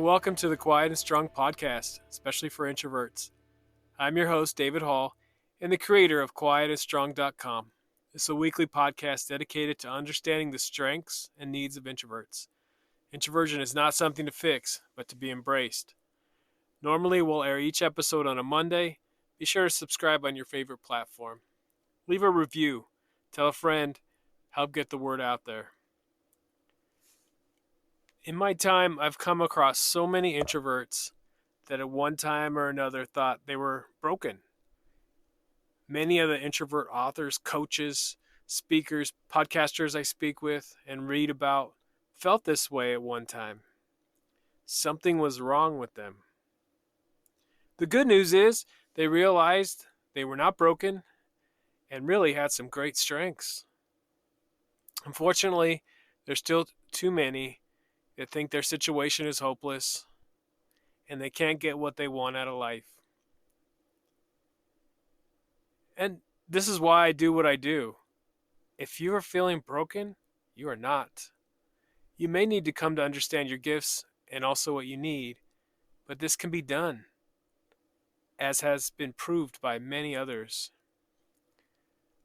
welcome to the Quiet and Strong podcast, especially for introverts. I'm your host, David Hall, and the creator of quietandstrong.com. It's a weekly podcast dedicated to understanding the strengths and needs of introverts. Introversion is not something to fix, but to be embraced. Normally, we'll air each episode on a Monday. Be sure to subscribe on your favorite platform. Leave a review, tell a friend, help get the word out there. In my time, I've come across so many introverts that at one time or another thought they were broken. Many of the introvert authors, coaches, speakers, podcasters I speak with and read about felt this way at one time. Something was wrong with them. The good news is they realized they were not broken and really had some great strengths. Unfortunately, there's still too many that think their situation is hopeless and they can't get what they want out of life. And this is why I do what I do. If you are feeling broken, you are not. You may need to come to understand your gifts and also what you need, but this can be done, as has been proved by many others.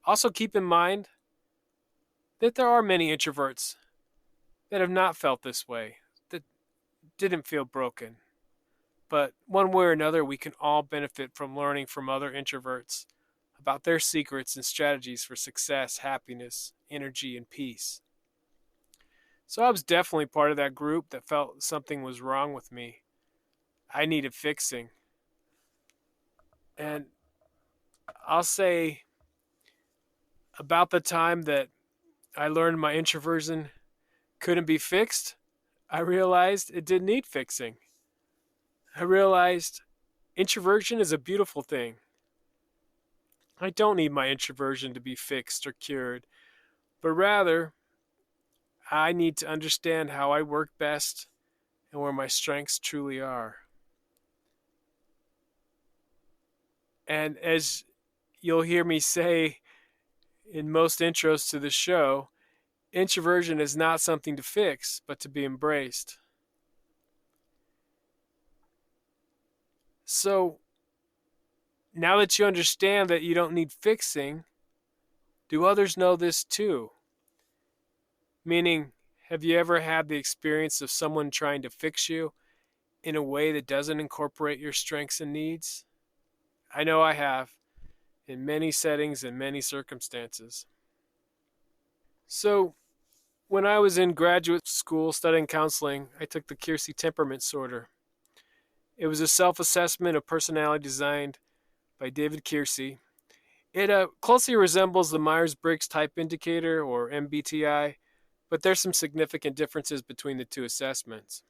Also keep in mind that there are many introverts that have not felt this way, that didn't feel broken. But one way or another, we can all benefit from learning from other introverts about their secrets and strategies for success, happiness, energy, and peace. So I was definitely part of that group that felt something was wrong with me. I needed fixing. And I'll say about the time that I learned my introversion couldn't be fixed, I realized it didn't need fixing. I realized introversion is a beautiful thing. I don't need my introversion to be fixed or cured, but rather, I need to understand how I work best and where my strengths truly are. And as you'll hear me say in most intros to the show, introversion is not something to fix, but to be embraced. So, now that you understand that you don't need fixing, do others know this too? Meaning, have you ever had the experience of someone trying to fix you in a way that doesn't incorporate your strengths and needs? I know I have, in many settings and many circumstances. So, when I was in graduate school studying counseling, I took the Keirsey Temperament Sorter. It was a self-assessment of personality designed by David Keirsey. It closely resembles the Myers-Briggs Type Indicator, or MBTI, but there's some significant differences between the two assessments.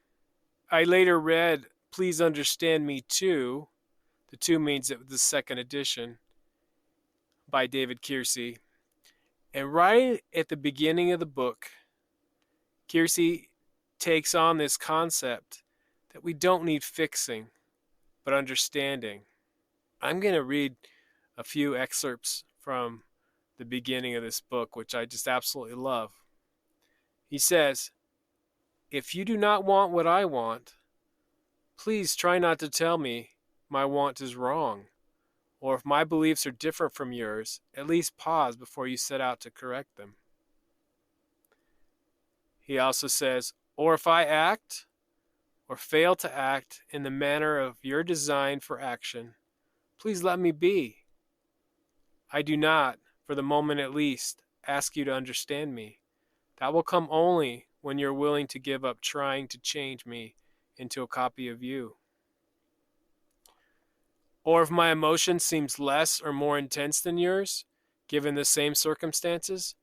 I later read Please Understand Me Too, the two means it was the second edition, by David Keirsey. And right at the beginning of the book, Keirsey takes on this concept that we don't need fixing, but understanding. I'm going to read a few excerpts from the beginning of this book, which I just absolutely love. He says, "If you do not want what I want, please try not to tell me my want is wrong, or if my beliefs are different from yours, at least pause before you set out to correct them." He also says, "Or if I act or fail to act in the manner of your design for action, please let me be. I do not, for the moment at least, ask you to understand me. That will come only when you're willing to give up trying to change me into a copy of you. Or if my emotion seems less or more intense than yours, given the same circumstances,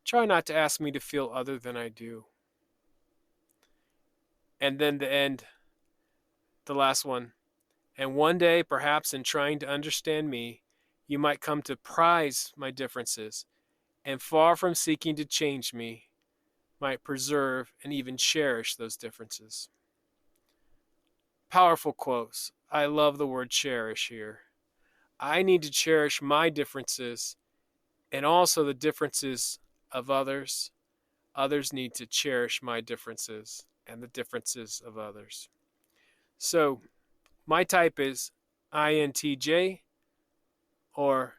try not to ask me to feel other than I do." And then the last one. "And one day, perhaps in trying to understand me, you might come to prize my differences, and far from seeking to change me, might preserve and even cherish those differences." Powerful quotes. I love the word cherish here. I need to cherish my differences and also the differences of others. Others need to cherish my differences and the differences of others. So my type is INTJ, or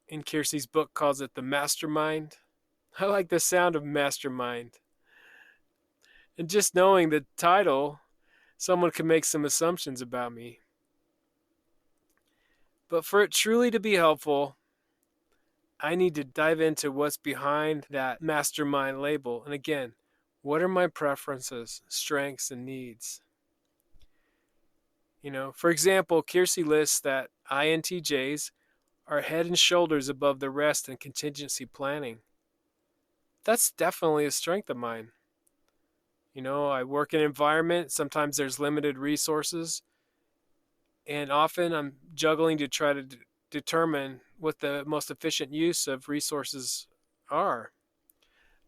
in Kiersey's book calls it the mastermind. I like the sound of mastermind. And just knowing the title, someone can make some assumptions about me. But for it truly to be helpful, I need to dive into what's behind that mastermind label. And again, what are my preferences, strengths, and needs? For example, Kiersey lists that INTJs are head and shoulders above the rest in contingency planning. That's definitely a strength of mine. I work in an environment, sometimes there's limited resources, and often I'm juggling to try to determine what the most efficient use of resources are.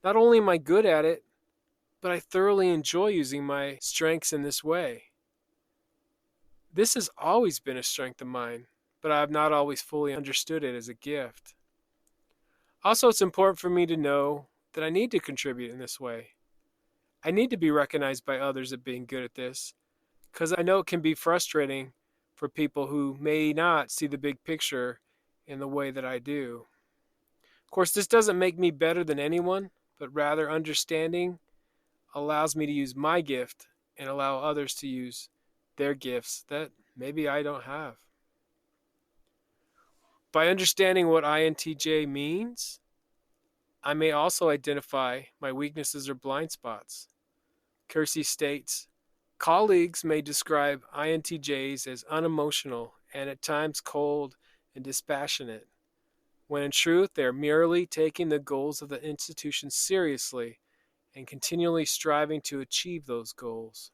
Not only am I good at it, but I thoroughly enjoy using my strengths in this way. This has always been a strength of mine, but I have not always fully understood it as a gift. Also, it's important for me to know that I need to contribute in this way. I need to be recognized by others at being good at this, because I know it can be frustrating for people who may not see the big picture in the way that I do. Of course, this doesn't make me better than anyone, but rather understanding allows me to use my gift and allow others to use their gifts that maybe I don't have. By understanding what INTJ means, I may also identify my weaknesses or blind spots. Kiersey states, colleagues may describe INTJs as unemotional and at times cold and dispassionate, when in truth they are merely taking the goals of the institution seriously and continually striving to achieve those goals.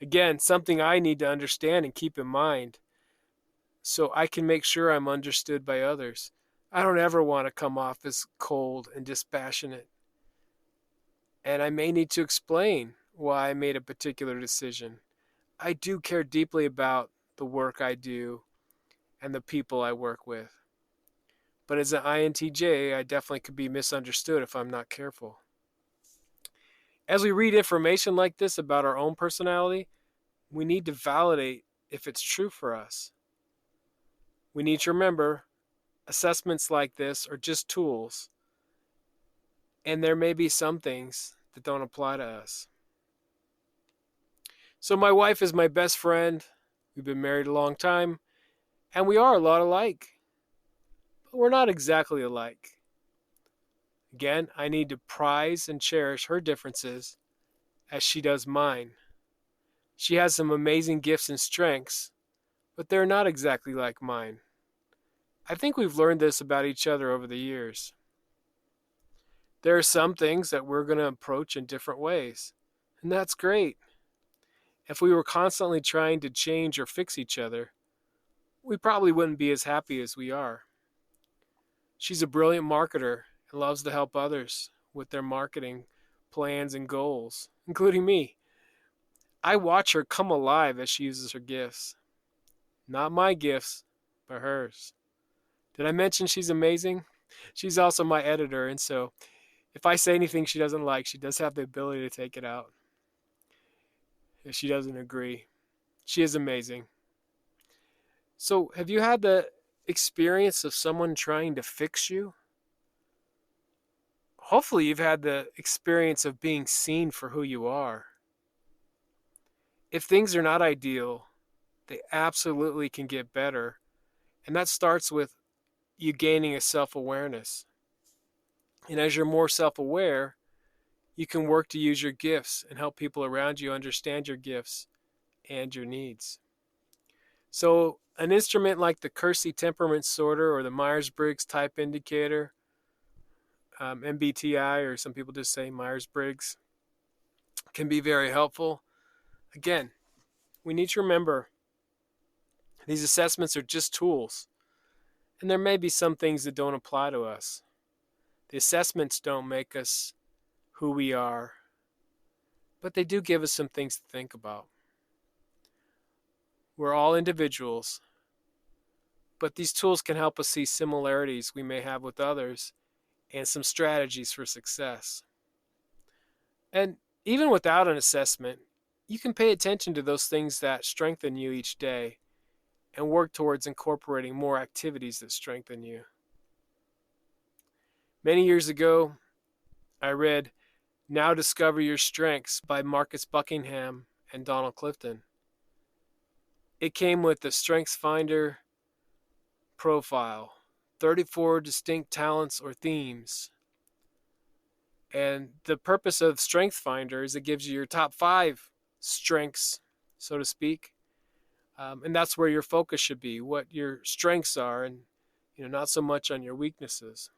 Again, something I need to understand and keep in mind so I can make sure I'm understood by others. I don't ever want to come off as cold and dispassionate. And I may need to explain why I made a particular decision. I do care deeply about the work I do and the people I work with. But as an INTJ, I definitely could be misunderstood if I'm not careful. As we read information like this about our own personality, we need to validate if it's true for us. We need to remember assessments like this are just tools, and there may be some things that don't apply to us. So my wife is my best friend. We've been married a long time, and we are a lot alike. But we're not exactly alike. Again, I need to prize and cherish her differences as she does mine. She has some amazing gifts and strengths, but they're not exactly like mine. I think we've learned this about each other over the years. There are some things that we're going to approach in different ways, and that's great. If we were constantly trying to change or fix each other, we probably wouldn't be as happy as we are. She's a brilliant marketer and loves to help others with their marketing plans and goals, including me. I watch her come alive as she uses her gifts. Not my gifts, but hers. Did I mention she's amazing? She's also my editor, and so if I say anything she doesn't like, she does have the ability to take it out if she doesn't agree. She is amazing. So, have you had the experience of someone trying to fix you? Hopefully, you've had the experience of being seen for who you are. If things are not ideal, they absolutely can get better. And that starts with you gaining a self-awareness. And as you're more self-aware, you can work to use your gifts and help people around you understand your gifts and your needs. So an instrument like the Kiersey Temperament Sorter or the Myers-Briggs Type Indicator, MBTI, or some people just say Myers-Briggs, can be very helpful. Again, we need to remember these assessments are just tools, and there may be some things that don't apply to us. The assessments don't make us who we are, but they do give us some things to think about. We're all individuals, but these tools can help us see similarities we may have with others and some strategies for success. And even without an assessment, you can pay attention to those things that strengthen you each day and work towards incorporating more activities that strengthen you. Many years ago, I read Now Discover Your Strengths by Marcus Buckingham and Donald Clifton. It came with the Strengths Finder profile, 34 distinct talents or themes. And the purpose of Strengths Finder is it gives you your top 5 strengths, so to speak. And that's where your focus should be, what your strengths are, and not so much on your weaknesses.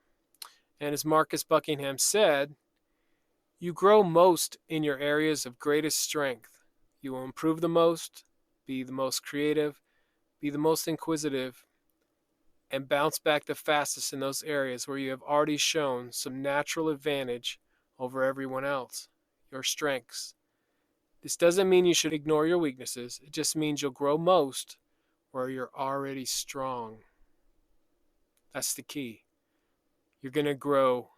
And as Marcus Buckingham said, you grow most in your areas of greatest strength. You will improve the most, be the most creative, be the most inquisitive, and bounce back the fastest in those areas where you have already shown some natural advantage over everyone else, your strengths. This doesn't mean you should ignore your weaknesses. It just means you'll grow most where you're already strong. That's the key. You're going to grow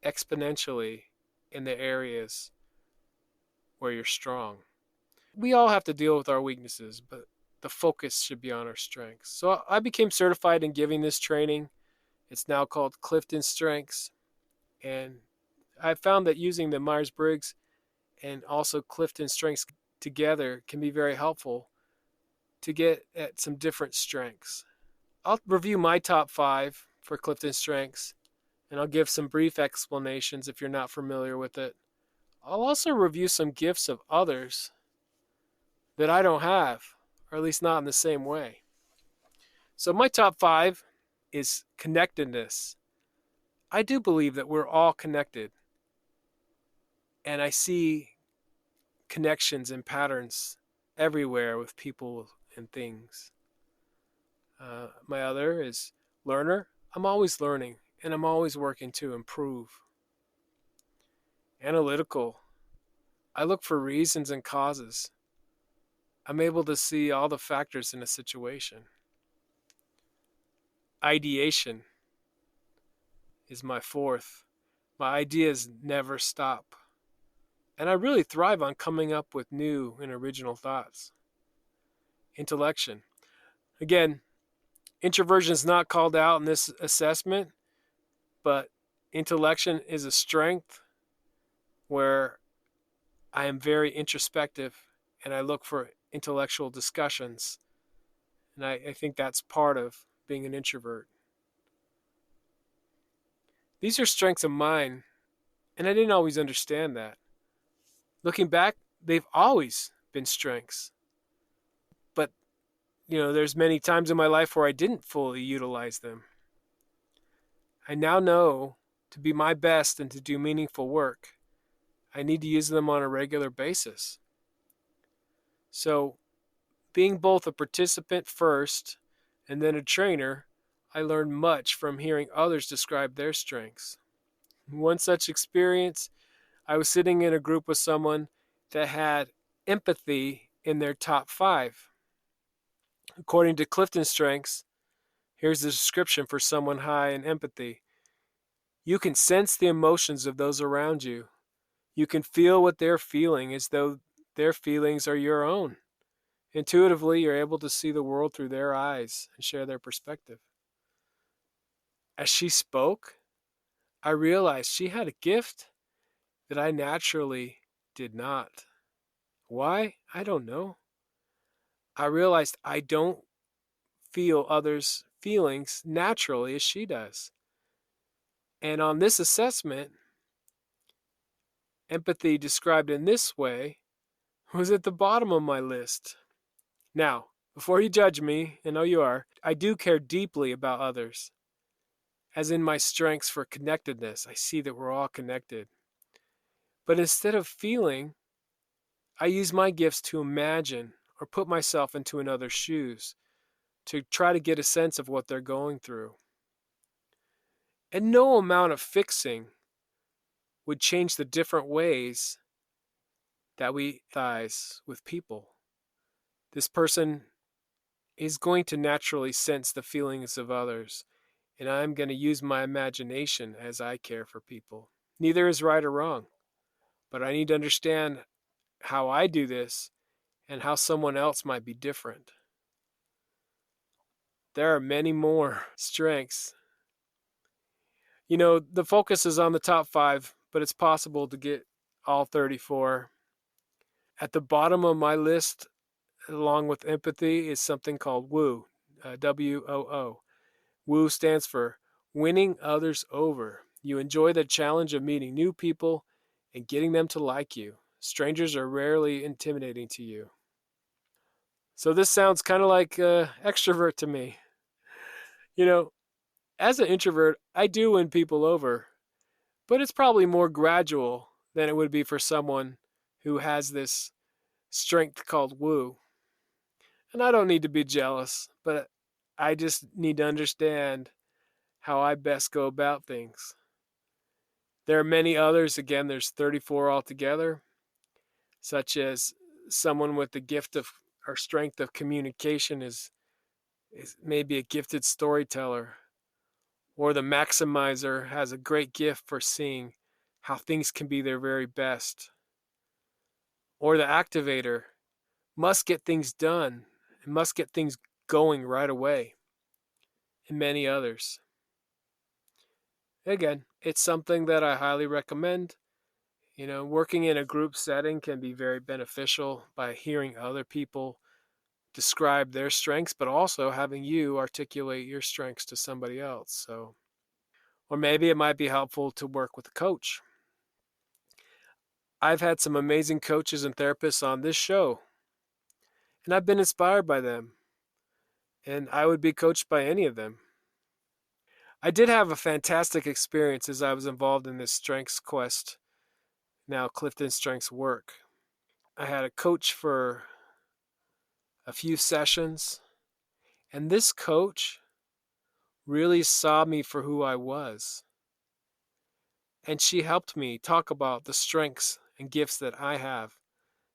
exponentially in the areas where you're strong. We all have to deal with our weaknesses, but the focus should be on our strengths. So I became certified in giving this training. It's now called Clifton Strengths. And I found that using the Myers-Briggs and also Clifton Strengths together can be very helpful to get at some different strengths. I'll review my top 5 for Clifton Strengths, and I'll give some brief explanations if you're not familiar with it. I'll also review some gifts of others that I don't have, or at least not in the same way. So my top 5 is connectedness. I do believe that we're all connected, and I see connections and patterns everywhere with people and things. My other is learner. I'm always learning, and I'm always working to improve. Analytical. I look for reasons and causes. I'm able to see all the factors in a situation. Ideation is my 4th. My ideas never stop. And I really thrive on coming up with new and original thoughts. Intellection. Again, introversion is not called out in this assessment, but intellection is a strength where I am very introspective and I look for intellectual discussions. And I think that's part of being an introvert. These are strengths of mine, and I didn't always understand that. Looking back, they've always been strengths. But, there's many times in my life where I didn't fully utilize them. I now know to be my best and to do meaningful work, I need to use them on a regular basis. So, being both a participant first and then a trainer, I learned much from hearing others describe their strengths. One such experience, I was sitting in a group with someone that had empathy in their top 5. According to Clifton Strengths, here's the description for someone high in empathy. You can sense the emotions of those around you. You can feel what they're feeling as though their feelings are your own. Intuitively, you're able to see the world through their eyes and share their perspective. As she spoke, I realized she had a gift that I naturally did not. Why? I don't know. I realized I don't feel others' feelings naturally as she does. And on this assessment, empathy described in this way was at the bottom of my list. Now, before you judge me, I know you are, I do care deeply about others. As in my strengths for connectedness, I see that we're all connected. But instead of feeling, I use my gifts to imagine or put myself into another's shoes to try to get a sense of what they're going through. And no amount of fixing would change the different ways that we empathize with people. This person is going to naturally sense the feelings of others, and I'm going to use my imagination as I care for people. Neither is right or wrong, but I need to understand how I do this and how someone else might be different. There are many more strengths. The focus is on the top 5, but it's possible to get all 34. At the bottom of my list, along with empathy, is something called WOO, WOO. WOO stands for winning others over. You enjoy the challenge of meeting new people and getting them to like you. Strangers are rarely intimidating to you. So this sounds kind of like extrovert to me. You know, as an introvert, I do win people over, but it's probably more gradual than it would be for someone who has this strength called woo. And I don't need to be jealous, but I just need to understand how I best go about things. There are many others, again, there's 34 altogether, such as someone with the gift of or strength of communication is maybe a gifted storyteller, or the maximizer has a great gift for seeing how things can be their very best, or the activator must get things done and must get things going right away, and many others. Again, it's something that I highly recommend. Working in a group setting can be very beneficial by hearing other people describe their strengths, but also having you articulate your strengths to somebody else. Or maybe it might be helpful to work with a coach. I've had some amazing coaches and therapists on this show, and I've been inspired by them, and I would be coached by any of them. I did have a fantastic experience as I was involved in this strengths quest, now Clifton Strengths work. I had a coach for a few sessions, and this coach really saw me for who I was. And she helped me talk about the strengths and gifts that I have.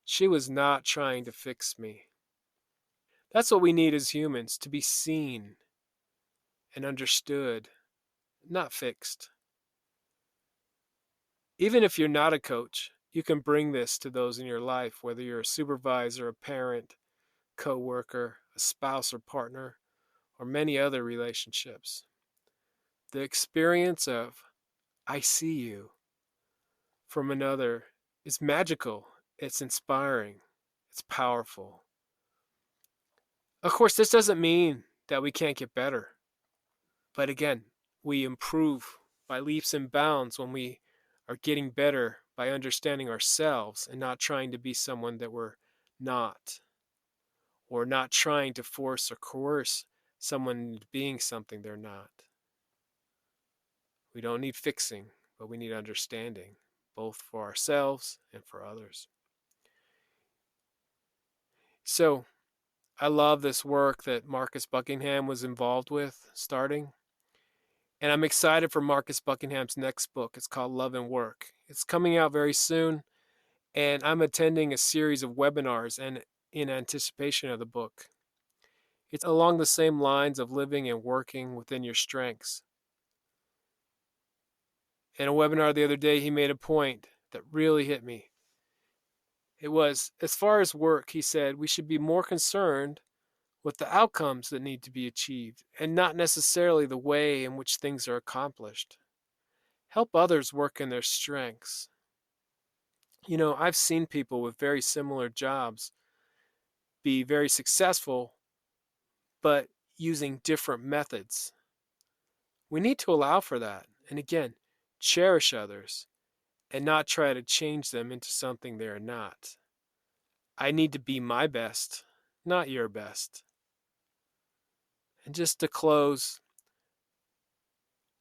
She was not trying to fix me. That's what we need as humans, to be seen and understood, not fixed. Even if you're not a coach, you can bring this to those in your life, whether you're a supervisor, a parent, co-worker, a spouse or partner, or many other relationships. The experience of I see you from another is magical. It's inspiring. It's powerful. Of course, this doesn't mean that we can't get better. But again, we improve by leaps and bounds when we are getting better by understanding ourselves and not trying to be someone that we're not, or not trying to force or coerce someone into being something they're not. We don't need fixing, but we need understanding, both for ourselves and for others. So, I love this work that Marcus Buckingham was involved with starting. And I'm excited for Marcus Buckingham's next book. It's called Love and Work. It's coming out very soon, and I'm attending a series of webinars and in anticipation of the book. It's along the same lines of living and working within your strengths. In a webinar the other day, he made a point that really hit me. It was, as far as work, he said, we should be more concerned with the outcomes that need to be achieved and not necessarily the way in which things are accomplished. Help others work in their strengths. I've seen people with very similar jobs be very successful, but using different methods. We need to allow for that. And again, cherish others and not try to change them into something they're not. I need to be my best, not your best. And just to close,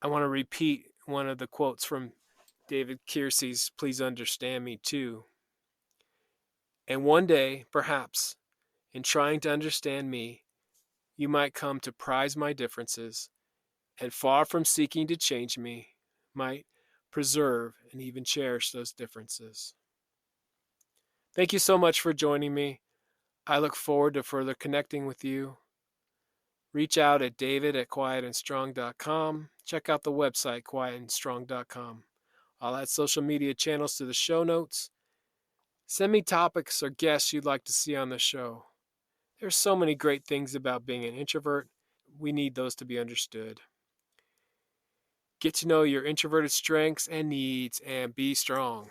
I want to repeat one of the quotes from David Kiersey's Please Understand Me Too. And one day, perhaps, in trying to understand me, you might come to prize my differences, and far from seeking to change me, might preserve and even cherish those differences. Thank you so much for joining me. I look forward to further connecting with you. Reach out at david@quietandstrong.com. Check out the website, quietandstrong.com. I'll add social media channels to the show notes. Send me topics or guests you'd like to see on the show. There's so many great things about being an introvert. We need those to be understood. Get to know your introverted strengths and needs and be strong.